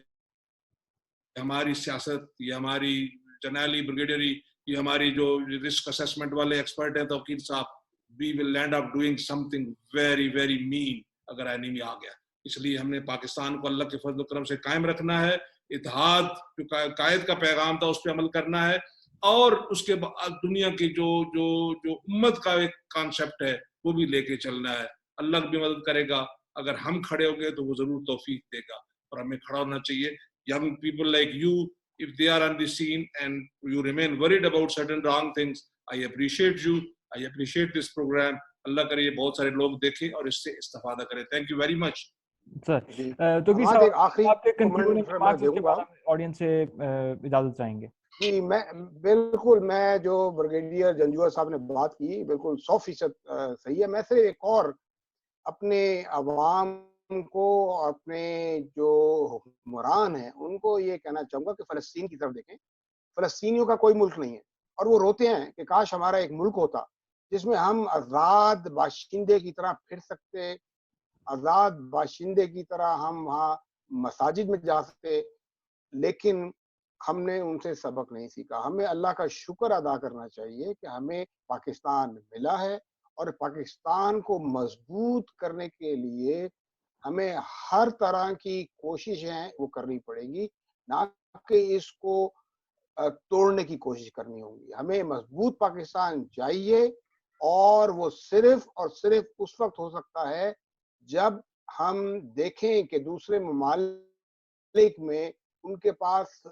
ہماری سیاست، یہ ہماری جرنیلی بریگیڈیری، یہ ہماری جو رسک اسیسمنٹ والے ایکسپرٹ ہیں توقیر صاحب، we will end up doing something very very mean اگر اینیمی آ گیا. اس لیے ہم نے پاکستان کو اللہ کے فضل و کرم سے قائم رکھنا ہے، اتحاد جو قائد کا پیغام تھا اس پہ عمل کرنا ہے، اور اس کے بعد دنیا کی جو جو جو امت کا ایک کانسیپٹ ہے وہ بھی لے کے چلنا ہے. اللہ بھی مدد کرے گا، اگر ہم کھڑے ہو گئے تو وہ ضرور توفیق دے گا، اور ہمیں کھڑا ہونا چاہیے. Young people like you, if they are on the scene and you remain worried about certain wrong things, I appreciate you. I appreciate this program. اللہ کرے یہ بہت سارے لوگ دیکھیں اور اس سے استفادہ کریں. Thank you very much. سر تو آخری آپ کے کنکلوڈنگ کمنٹ میں ریمارکس دوں کے گا. بعد آڈینس سے اجازت چاہیں گے. جی میں بالکل، میں جو بریگیڈیئر جنجوعہ صاحب نے بات کی بالکل 100% صحیح ہے. میں صرف ایک اور اپنے عوام کو، اپنے جو حکمران ہیں ان کو یہ کہنا چاہوں گا کہ فلسطین کی طرف دیکھیں. فلسطینیوں کا کوئی ملک نہیں ہے، اور وہ روتے ہیں کہ کاش ہمارا ایک ملک ہوتا جس میں ہم آزاد باشندے کی طرح پھر سکتے، آزاد باشندے کی طرح ہم وہاں مساجد میں جا سکتے. لیکن ہم نے ان سے سبق نہیں سیکھا. ہمیں اللہ کا شکر ادا کرنا چاہیے کہ ہمیں پاکستان ملا ہے، اور پاکستان کو مضبوط کرنے کے لیے ہمیں ہر طرح کی کوششیں وہ کرنی پڑے گی، نہ کہ اس کو توڑنے کی کوشش کرنی ہوگی. ہمیں مضبوط پاکستان چاہیے، اور وہ صرف اور صرف اس وقت ہو سکتا ہے جب ہم دیکھیں کہ دوسرے ممالک میں ان کے پاس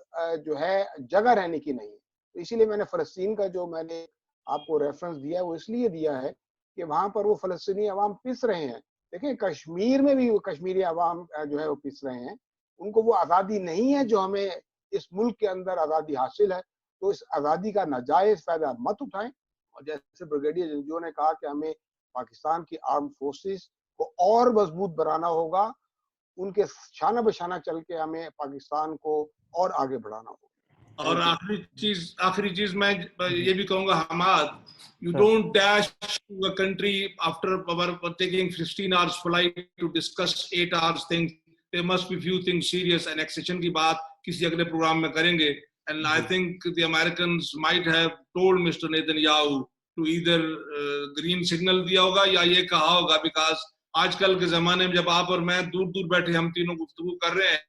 جو ہے جگہ رہنے کی نہیں. اسی لیے میں نے فلسطین کا جو میں نے آپ کو ریفرنس دیا ہے وہ اس لیے دیا ہے کہ وہاں پر وہ فلسطینی عوام پس رہے ہیں. دیکھیں کشمیر میں بھی وہ کشمیری عوام جو ہے وہ پس رہے ہیں. ان کو وہ آزادی نہیں ہے جو ہمیں اس ملک کے اندر آزادی حاصل ہے. تو اس آزادی کا ناجائز فائدہ مت اٹھائیں. اور جیسے بریگیڈیئر جنجوعہ نے کہا کہ ہمیں پاکستان کی آرم فورسز کو اور مضبوط بنانا ہوگا، ان کے شانہ بشانہ چل کے ہمیں پاکستان کو اور آگے بڑھانا ہوگا. اور آخری چیز میں یہ بھی کہوں گا، Hammad, you don't dash to a country after taking 15 hours flight to discuss 8 hours things. There must be few things serious, and accession کی بات کسی اگلے پروگرام میں کریں گے. And I think the Americans might have told Mr. Netanyahu to either green signal دیا ہوگا یا یہ کہا ہوگا، because آج کل کے زمانے میں جب آپ اور میں دور دور بیٹھے ہم تینوں گفتگو کر رہے ہیں،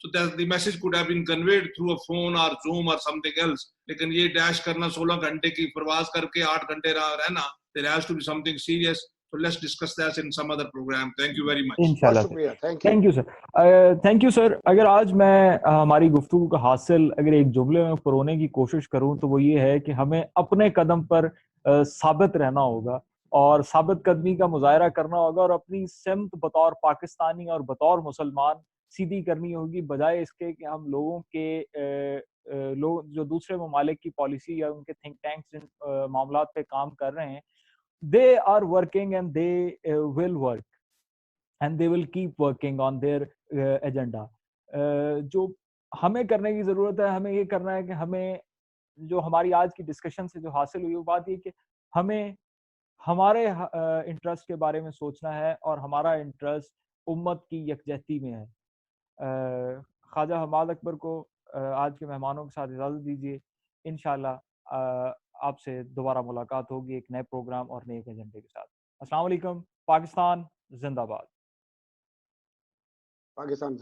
so that the message could have been conveyed through a phone or Zoom or something else. لیکن یہ ڈیش کرنا 16 گھنٹے کی پرواز کر کے 8 گھنٹے رہنا، there has to be something serious. So let's discuss that in some other program. Thank you very much. انشاءاللہ شکریہ. Thank you sir. Thank you sir. اگر آج میں ہماری گفتگو کا حاصل اگر ایک جملے میں پرونے کی کوشش کروں تو وہ یہ ہے کہ ہمیں اپنے قدم پر ثابت رہنا ہوگا اور ثابت قدمی کا مظاہرہ کرنا ہوگا، اور اپنی سمت بطور پاکستانی اور بطور مسلمان سیدھی کرنی ہوگی، بجائے اس کے کہ ہم لوگوں کے لوگ جو دوسرے ممالک کی پالیسی یا ان کے تھنک ٹینکس جن معاملات پہ کام کر رہے ہیں، they are working and they will work and they will keep working on their agenda. جو ہمیں کرنے کی ضرورت ہے، ہمیں یہ کرنا ہے کہ ہمیں جو ہماری آج کی ڈسکشن سے جو حاصل ہوئی وہ بات یہ کہ ہمیں ہمارے انٹرسٹ کے بارے میں سوچنا ہے، اور ہمارا انٹرسٹ امت کی یکجہتی میں ہے. خواجہ حماد اکبر کو آج کے مہمانوں کے ساتھ اجازت دیجیے. انشاءاللہ آپ سے دوبارہ ملاقات ہوگی ایک نئے پروگرام اور نئے ایجنڈے کے ساتھ. السلام علیکم. پاکستان زندہ باد. پاکستان